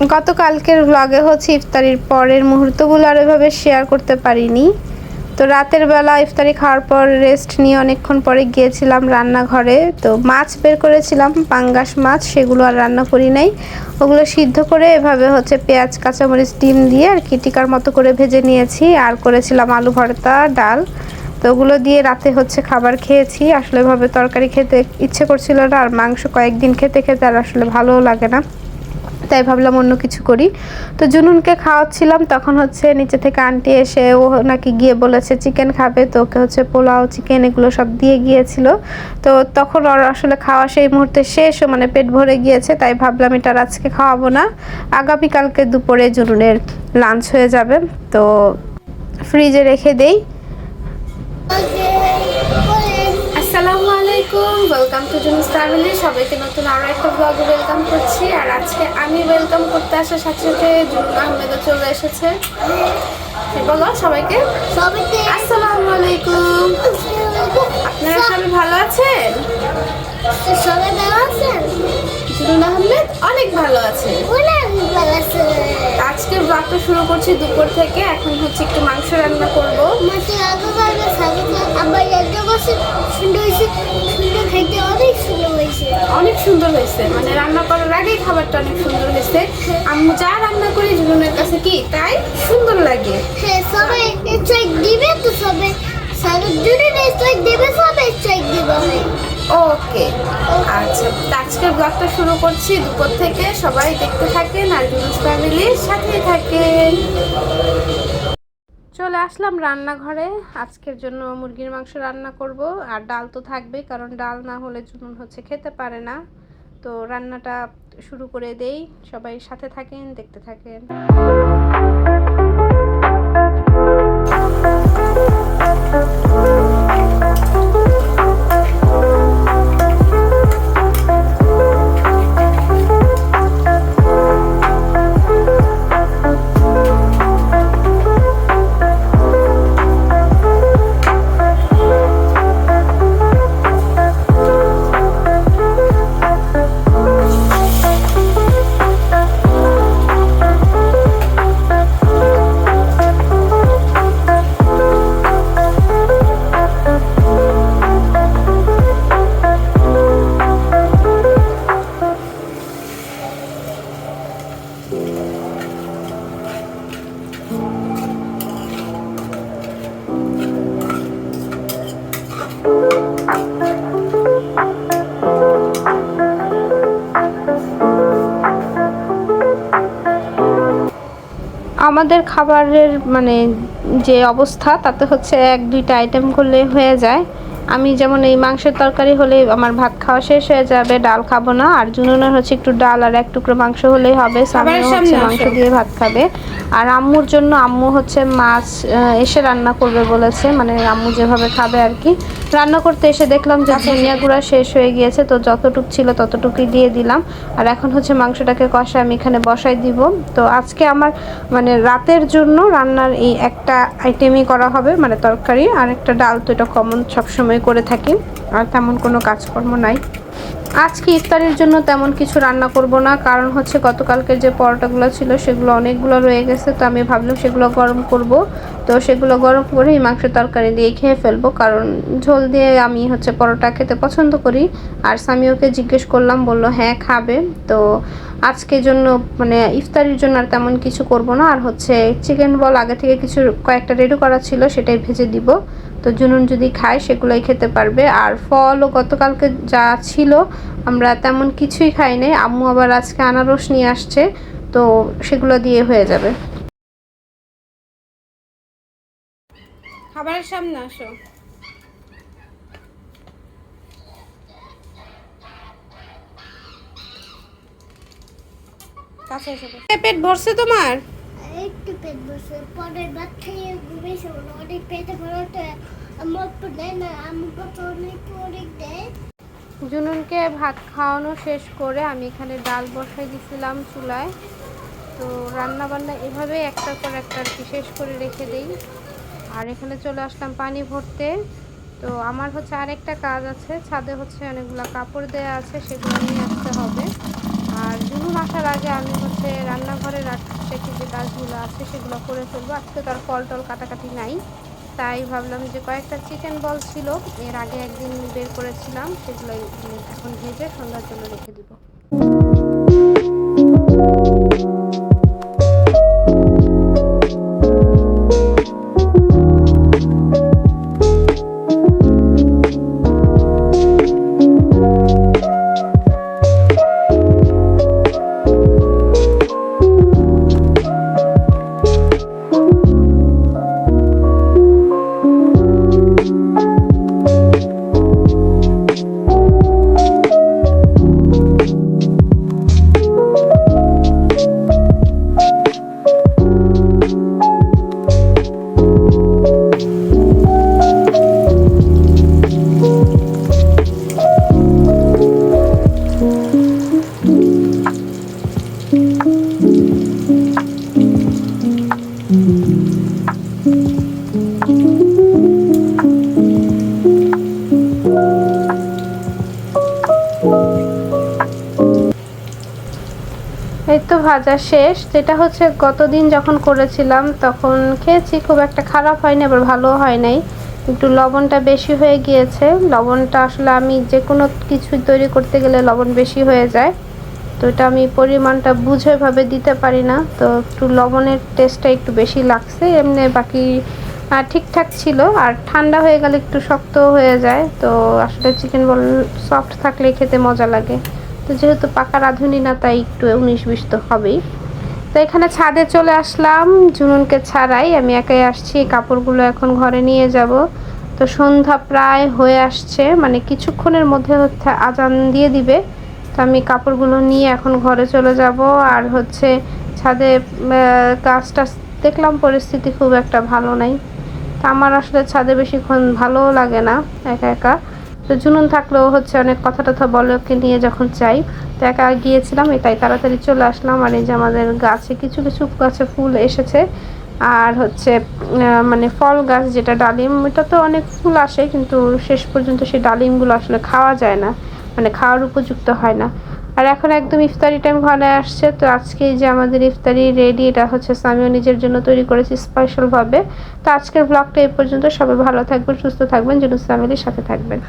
গতকালকের ব্লগে হচ্ছে ইফতারির পরের মুহূর্তগুলো আর ওইভাবে শেয়ার করতে পারিনি। তো রাতের বেলা ইফতারি খাওয়ার পর রেস্ট নিয়ে অনেকক্ষণ পরে গিয়েছিলাম রান্নাঘরে। তো মাছ বের করেছিলাম, পাঙ্গাস মাছ, সেগুলো আর রান্না করি নাই। ওগুলো সিদ্ধ করে এভাবে হচ্ছে পেঁয়াজ কাঁচামরিচ ডিম দিয়ে আর কি টিকার মতো করে ভেজে নিয়েছি। আর করেছিলাম আলু ভর্তা, ডাল। তো ওগুলো দিয়ে রাতে হচ্ছে খাবার খেয়েছি। আসলে এভাবে তরকারি খেতে ইচ্ছে করছিল না, আর মাংস কয়েকদিন খেতে খেতে আর আসলে ভালোও লাগে না, তাই ভাবলাম অন্য কিছু করি। তো জুনুনকে খাওয়াচ্ছিলাম, তখন হচ্ছে নিচে থেকে আন্টি এসে ও নাকি গিয়ে বলেছে চিকেন খাবে, তো ওকে হচ্ছে পোলাও চিকেন এগুলো সব দিয়ে গিয়েছিল। তো তখন ওর আসলে খাওয়া সেই মুহূর্তে শেষ, মানে পেট ভরে গিয়েছে, তাই ভাবলাম এটা আজকে খাওয়াবো না, আগামীকালকে দুপুরে জুনুনের লাঞ্চ হয়ে যাবে, তো ফ্রিজে রেখে দেই। আসসালামু আলাইকুম, ওয়েলকাম টু জুনুস ফ্যামিলি। সবাইকে নতুন আরও একটা ব্লগে ওয়েলকাম করছি। আর আজকে আমি ওয়েলকাম করতে আসার সাথে সাথে জুনুন আহমেদও চলে এসেছে। বলো সবাইকে আসসালামু আলাইকুম। আপনারা সবাই ভালো আছেন? সবাই ভালো আছেন? জুনুন আহমেদ অনেক ভালো আছে। আজকে ব্লগটা শুরু করছি দুপুর থেকে। এখন হচ্ছে একটু মাংস রান্না করবো। অনেক সুন্দর হয়েছে, মানে রান্না করার আগেই খাবারটা অনেক সুন্দর হয়েছে। আম্মু যা রান্না করি জুনুনের কাছে কি তাই সুন্দর লাগে। হ্যাঁ, সবাই স্ট্রাইক দিবে তো সবাই স্ট্রাইক দিবে, সবাই স্ট্রাইক দিবে। ওকে, আচ্ছা, আজকের ব্লগটা শুরু করছি দুপুর থেকে। সবাই দেখতে থাকেন আর জুনুস ফ্যামিলির সাথেই থাকেন। চলে আসলাম রান্নাঘরে। আজকের জন্য মুরগির মাংস রান্না করব, আর ডাল তো থাকবেই, কারণ ডাল না হলে জুনুন হচ্ছে খেতে পারে না। তো রান্নাটা শুরু করে দেই, সবাই সাথে থাকেন, দেখতে থাকেন। আমাদের খাবারের মানে যে অবস্থা, তাতে হচ্ছে এক দুইটা আইটেম করলে হয়ে যায়। আমি যেমন এই মাংসের তরকারি হলে আমার ভাত খাওয়া শেষ হয়ে যাবে, ডাল খাবো না। আর জুনুনের হচ্ছে একটু ডাল আর এক টুকরো মাংস হলেই হবে, সামিও হচ্ছে মাংস দিয়ে ভাত খাবে। আর আম্মুর জন্য আম্মু হচ্ছে মাছ এসে রান্না করবে বলেছে, মানে আম্মু যেভাবে খাবে আর কি। রান্না করতে এসে দেখলাম যে ধনিয়া গুঁড়া শেষ হয়ে গিয়েছে, তো যতটুকু ছিল ততটুকুই দিয়ে দিলাম। আর এখন হচ্ছে মাংসটাকে কষা আমি এখানে বসাই দিব। তো আজকে আমার মানে রাতের জন্য রান্নার এই একটা আইটেমই করা হবে, মানে তরকারি আর একটা ডাল, তো এটা কমন সবসময় করে থাকি, আর তেমন কোনো কাজকর্ম নাই। আজকে ইফতারির জন্য তেমন কিছু রান্না করব না, কারণ হচ্ছে গতকালকের যে পরোটাগুলো ছিল সেগুলো অনেকগুলো রয়ে গেছে, তো আমি ভাবলাম সেগুলো গরম করব। তো সেগুলো গরম করে এই মাংসের তরকারি দিয়ে খেয়ে ফেলবো, কারণ ঝোল দিয়ে আমি হচ্ছে পরোটা খেতে পছন্দ করি। আর সামিওকে জিজ্ঞেস করলাম, বললো হ্যাঁ খাবে। তো আজকের জন্য মানে ইফতারির জন্য আর তেমন কিছু করব না। আর হচ্ছে চিকেন বল আগে থেকে কিছু কয়েকটা রেডি করা ছিল, সেটাই ভেজে দিব। তো জুনুন যদি খায় সেগুলোই খেতে পারবে। আর ফলও গতকালকে যা ছিল আমরা তেমন কিছুই খাই নাই, আম্মু আবার আজকে আনারস নিয়ে আসছে, তো সেগুলো দিয়ে হয়ে যাবে। খাবারের সামনে আসো। কাছে এসে পেট ভরছে তোমার? একটু পেট বসে পরের ভাত খেয়ে ঘুমিয়েছে, অনেক পেটে ভরাতে আমার তো দেয় না, আমাকে তো অনেক দেয়। জুনুনকে ভাত খাওয়ানো শেষ করে আমি এখানে ডাল বসাই দিছিলাম চুলায়। তো রান্না বান্না এভাবে একটার পর একটা আর কি শেষ করে রেখে দিই। আর এখানে চলে আসলাম পানি ভরতে। তো আমার হচ্ছে আরেকটা কাজ আছে, ছাদে হচ্ছে অনেকগুলো কাপড় দেওয়া আছে, সেগুলো নিয়ে আসতে হবে। আর জুনুন আসার আগে আমি হচ্ছে রান্নাঘরে রাখি যে কাজগুলো আছে সেগুলো করে ফেলবো। আজকে তার ফল টল কাটাকাটি নাই, তাই ভাবলাম যে কয়েকটা চিকেন বল ছিল এর আগে একদিন বের করেছিলাম, সেগুলো এখন ভেজে সন্ধ্যার জন্য রেখে দিব। এই তো ভাজা শেষ। যেটা হচ্ছে গতদিন যখন করেছিলাম তখন খেয়েছি, খুব একটা খারাপ হয়নি আবার ভালোও হয় নাই, একটু লবণটা বেশি হয়ে গিয়েছে। লবণটা আসলে আমি যে কোনো কিছু তৈরি করতে গেলে লবণ বেশি হয়ে যায়, তো এটা আমি পরিমাণটা বুঝে ভাবে দিতে পারি না, তো একটু লবণের টেস্টটা একটু বেশি লাগছে। এমনি বাকি ঠিকঠাক ছিল। আর ঠান্ডা হয়ে গেলে একটু শক্ত হয়ে যায়, তো আসলে চিকেন বল সফট থাকলে খেতে মজা লাগে। তো যেহেতু পাকা রাঁধুনি না, তাই একটু 19-20 তো হবেই। তো এখানে ছাদে চলে আসলাম, জুনুনকে ছাড়াই আমি একাই আসছি। কাপড়গুলো এখন ঘরে নিয়ে যাব। তো সন্ধ্যা প্রায় হয়ে আসছে, মানে কিছুক্ষণের মধ্যে হচ্ছে আজান দিয়ে দিবে। তো আমি কাপড়গুলো নিয়ে এখন ঘরে চলে যাব। আর হচ্ছে ছাদে গাছটা দেখলাম পরিস্থিতি খুব একটা ভালো নাই, তা আমার আসলে ছাদে বেশিক্ষণ ভালোও লাগে না একা একা। তো জুনুন থাকলেও হচ্ছে অনেক কথা টথা বলে ওকে নিয়ে যখন চাই, তো একা গিয়েছিলাম, তাই তাড়াতাড়ি চলে আসলাম। আর এই যে আমাদের গাছে কিছু কিছু গাছে ফুল এসেছে। আর হচ্ছে মানে ফল গাছ যেটা ডালিম, এটা তো অনেক ফুল আসে, কিন্তু শেষ পর্যন্ত সেই ডালিমগুলো আসলে খাওয়া যায় না, মানে খাওয়ার উপযুক্ত হয় না। আর এখন একদম ইফতারি টাইম ঘরে আসছে। তো আজকে যে আমাদের ইফতারি রেডি, এটা হচ্ছে আমিও নিজের জন্য তৈরি করেছি স্পেশালভাবে। তো আজকের ব্লগটা এই পর্যন্ত। সবাই ভালো থাকবেন, সুস্থ থাকবেন, জুনুস ফ্যামিলির সাথে থাকবেন।